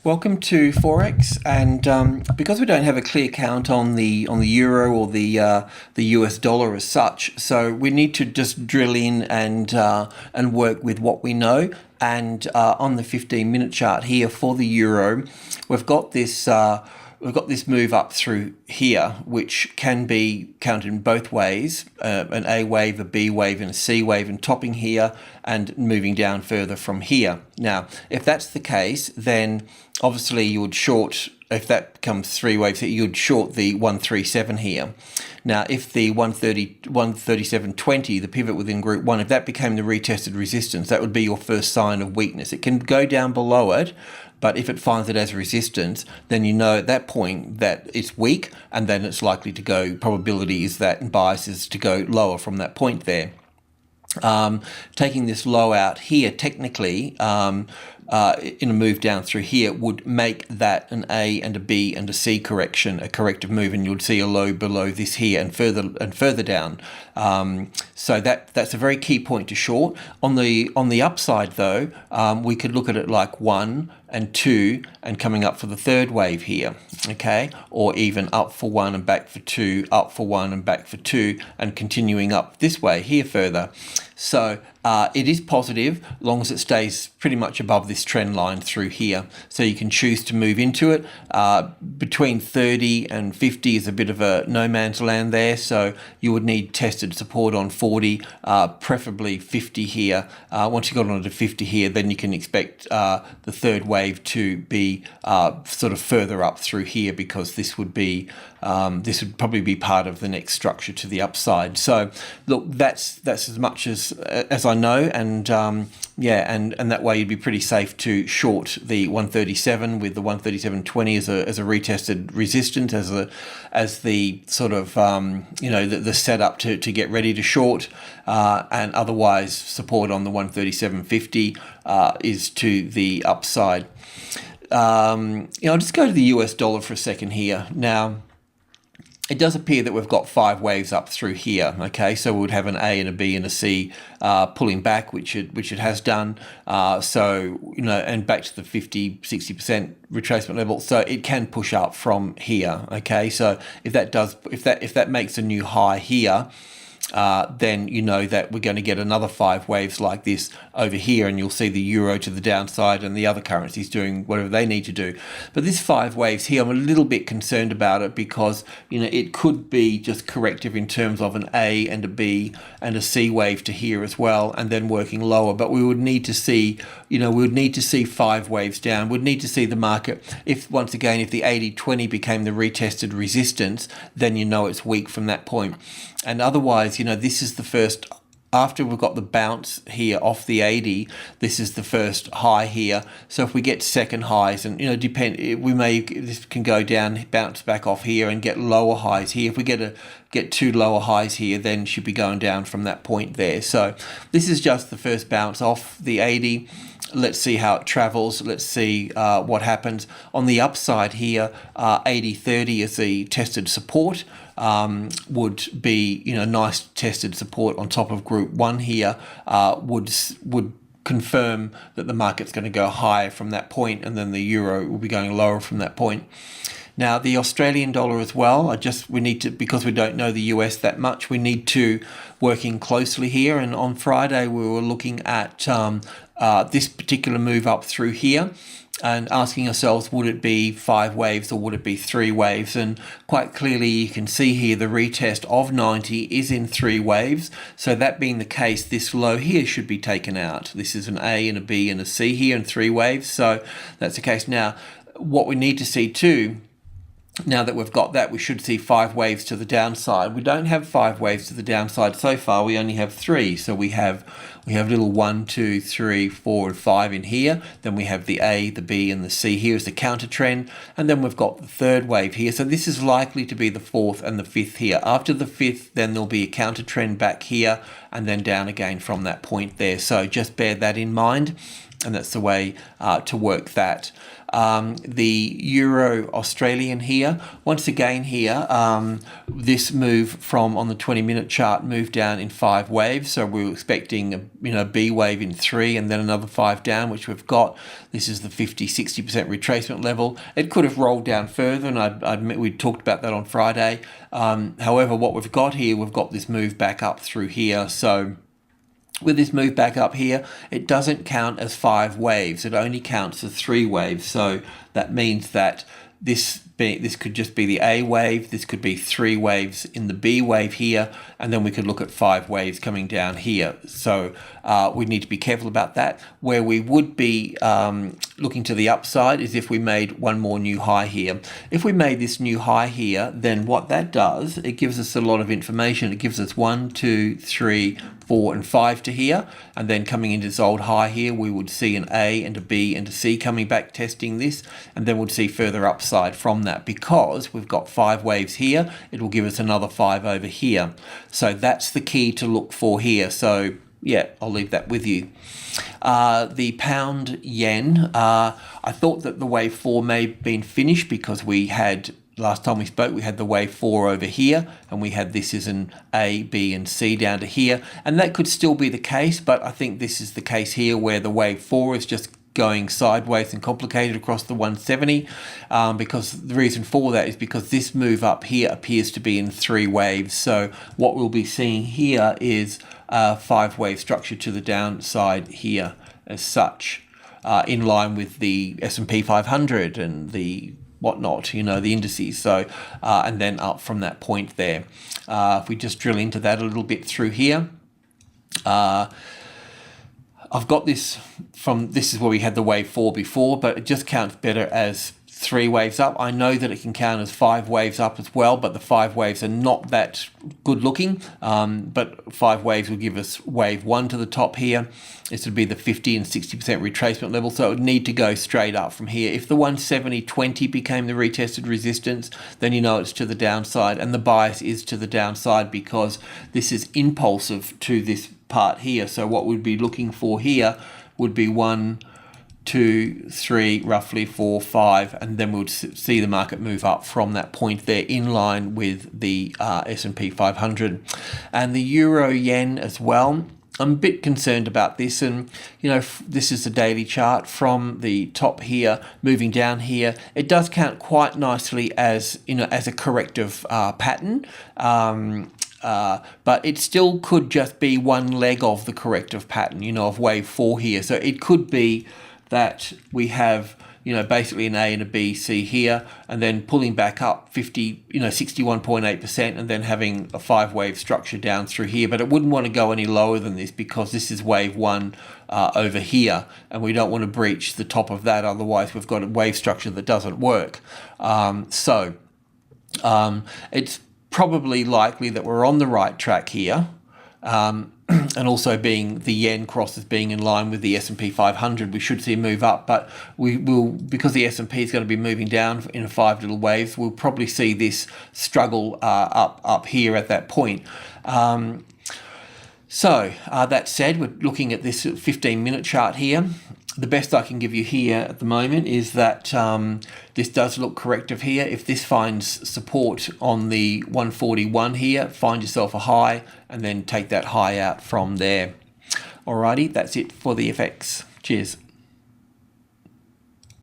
Welcome to Forex, and because we don't have a clear count on the euro or the US dollar as such, so we need to just drill in and work with what we know. And on the 15-minute chart here for the euro, we've got this move up through here, which can be counted in both ways, an A wave, a B wave, and a C wave, and topping here and moving down further from here. Now, if that's the case, then obviously you would short, if that becomes three waves, you'd short the 137 here. Now, if the 137.20, the pivot within group one, if that became the retested resistance, that would be your first sign of weakness. It can go down below it, but if it finds it as resistance, then you know at that point that it's weak, and then it's likely to go, probability is that, and bias is to go lower from that point there. Taking this low out here, technically, in a move down through here, would make that an A and a B and a C correction, a corrective move, and you'd see a low below this here and further down. So that's a very key point to short. On the upside though, we could look at it like 1 and 2 and coming up for the third wave here, okay, or even up for 1 and back for 2, up for 1 and back for 2, and continuing up this way here further. So it is positive as long as it stays pretty much above this trend line through here. So you can choose to move into it. Between 30 and 50 is a bit of a no man's land there, so you would need tested support on 40, preferably 50 here. Once you got onto 50 here, then you can expect the third wave to be sort of further up through here, because this would probably be part of the next structure to the upside. So look, that's as much as I know, and yeah, and that way you'd be pretty safe to short the 137 with the 137.20 as a retested resistance, as the sort of the setup to get ready to short, and otherwise support on the 137.50 is to the upside. I'll just go to the US dollar for a second here. Now, it does appear that we've got 5 waves up through here, okay? So we would have an A and a B and a C pulling back, which it has done. And back to the 50-60% retracement level. So it can push up from here, okay? So if that makes a new high here, then you know that we're going to get another 5 waves like this over here, and you'll see the euro to the downside and the other currencies doing whatever they need to do. But this 5 waves here, I'm a little bit concerned about it, because it could be just corrective in terms of an A and a B and a C wave to here as well, and then working lower. But we would need to see 5 waves down. We'd need to see the market, if the 80-20 became the retested resistance, then it's weak from that point. And otherwise, this is the first, after we've got the bounce here off the 80, this is the first high here. So if we get second highs, and this can go down, bounce back off here and get lower highs here. If we get 2 lower highs here, then should be going down from that point there. So this is just the first bounce off the 80. Let's see how it travels. Let's see what happens. On the upside here, 80-30 is the tested support. Would be nice tested support on top of group 1 here. Would confirm that the market's going to go higher from that point, and then the euro will be going lower from that point. Now, the Australian dollar as well, we need to, because we don't know the US that much, we need to working closely here. And on Friday, we were looking at this particular move up through here, and asking ourselves, would it be 5 waves or would it be 3 waves? And quite clearly you can see here the retest of 90 is in 3 waves. So that being the case, this low here should be taken out. This is an A and a B and a C here in 3 waves. So that's the case. Now, what we need to see too, now that we've got that, we should see 5 waves to the downside. We don't have 5 waves to the downside so far. We only have 3. So we have little 1, 2, 3, 4, and 5 in here. Then we have the A, the B, and the C here as the counter trend. And then we've got the 3rd wave here. So this is likely to be the 4th and the 5th here. After the 5th, then there'll be a counter trend back here, and then down again from that point there. So just bear that in mind. And that's the way to work that. The Euro Australian here, once again here, this move from on the 20-minute chart moved down in 5 waves. So we were expecting a B wave in 3 and then another 5 down, which we've got. This is the 50-60% retracement level. It could have rolled down further, and I admit we talked about that on Friday. However, what we've got here, we've got this move back up through here. So with this move back up here, it doesn't count as 5 waves. It only counts as 3 waves. So that means that this could just be the A wave, this could be 3 waves in the B wave here, and then we could look at 5 waves coming down here. So we need to be careful about that. Where we would be looking to the upside is if we made one more new high here. If we made this new high here, then what that does, it gives us a lot of information. It gives us 1, 2, 3, 4 and 5 to here, and then coming into this old high here, we would see an A and a B and a C coming back testing this, and then we'll see further upside from that. Because we've got 5 waves here, it will give us another 5 over here. So that's the key to look for here. So yeah, I'll leave that with you. The pound yen, I thought that the wave 4 may have been finished because we had, last time we spoke, we had the wave 4 over here, and we had this as an A, B, and C down to here, and that could still be the case, but I think this is the case here where the wave 4 is just going sideways and complicated across the 170, because the reason for that is because this move up here appears to be in 3 waves. So what we'll be seeing here is a 5-wave structure to the downside here as such, in line with the S&P 500 and the whatnot, the indices. So and then up from that point there. If we just drill into that a little bit through here, I've got this this is where we had the wave 4 before, but it just counts better as 3 waves up. I know that it can count as 5 waves up as well, but the 5 waves are not that good looking. But 5 waves will give us wave 1 to the top here. This would be the 50 and 60% retracement level, so it would need to go straight up from here. If the 170.20 became the retested resistance, then it's to the downside, and the bias is to the downside because this is impulsive to this part here. So what we'd be looking for here would be 1, 2, 3, roughly 4, 5, and then we'll see the market move up from that point there in line with the S&P 500. And the euro yen as well, I'm a bit concerned about this, and this is the daily chart from the top here moving down here. It does count quite nicely as as a corrective pattern. But it still could just be one leg of the corrective pattern, of wave 4 here. So it could be that we have, basically an A and a B, C here, and then pulling back up 61.8%, and then having a 5-wave structure down through here. But it wouldn't want to go any lower than this because this is wave 1 over here, and we don't want to breach the top of that. Otherwise, we've got a wave structure that doesn't work. It's probably likely that we're on the right track here, and also being the yen crosses being in line with the S&P 500, we should see a move up, but we will, because the S&P is going to be moving down in 5 little waves, we'll probably see this struggle up here at that point. So that said, we're looking at this 15-minute chart here. The best I can give you here at the moment is that this does look corrective here. If this finds support on the 141 here, find yourself a high and then take that high out from there. Alrighty, that's it for the FX. Cheers.